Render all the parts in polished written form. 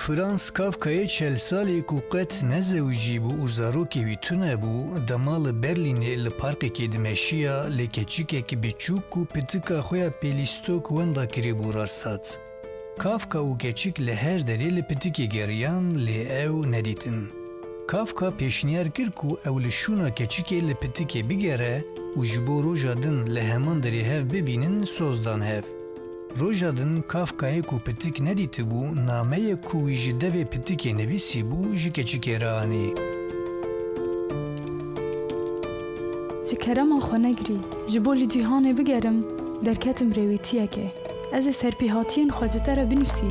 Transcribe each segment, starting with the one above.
Frans Kafkayê çel salê ku qet nezewicî bû û zarokê wî tune bû, dema li Berlînê li parkekê dimeşiya lê keçikekî biçûk û pitika xwe ya pêlîstok wenda kirîbû rastat. Kafka û keçik li her derê li pitikê geriyan lê ew nedîtin. Kafka pêşniyar kir ku ew li şûna keçikê li pitikê bigere û ji bo roja din li heman derê hev bibînin sozdan hev. Roja din Kafkayê ku pitik nedîtibû, nameyek ku wî ji devê pitikê nivîsîbû ji keçikê re anî. Ji kerema xwe negirî, ji bo li cîhanê bigerim, derketim rêwîtiyekê. Ez ê serpêhatiyên xwe ji te re binivîsim.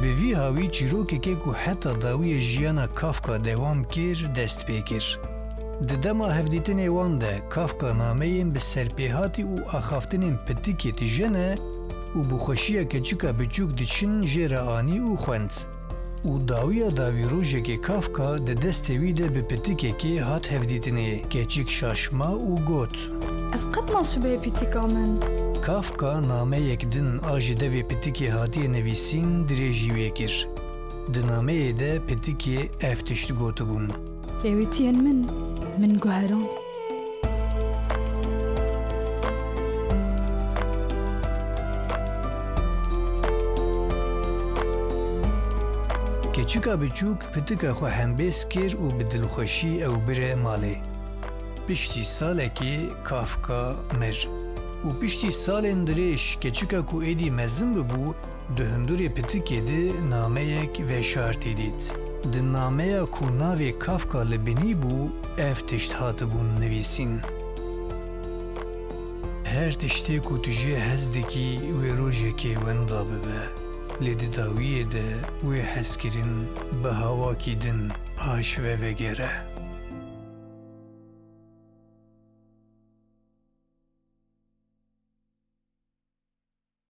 Bi vî hawî çîrokekê ku heta dawiyê jiyana Kafka dewam kir, dest pê kir. Di dema hevdîtinê wan de Kafka nameyên bi serpêhatî û axaftinên pitikê tijene û bi xweşiya keçika biçûk diçin jê re anî û xwend. Û dawiya dawî rojekê Kafka di destê wî de bi pitikekê hat hevdîtinê. Keçik şaşma û got. Ev qet naşibe pîtika min. Kafka nameyek din a ji devê pitikê hatiye nivîsîn dirêjî wê kir. Di nameyê de pitikê ev tişt gotibûn. Rêwîtiyên min guheran. Keçika biçûk pitika xwe hembêz kir û bi dilxweşî ew bire malê. Piştî salekê Kafka mir. û piştî salên dirêj keçika ku êdî mezin bibû, di hundirê pitikê de nameyek veşartî dît. Di nameya ku navê Kafka li binî bû, ev tişt hatibûn nivîsîn. Her tiştê ku tu jê hez dikî wê rojekê wenda bibe. Lê di dawiyê de wê hezkirin bi hawakî din paş ve vegere.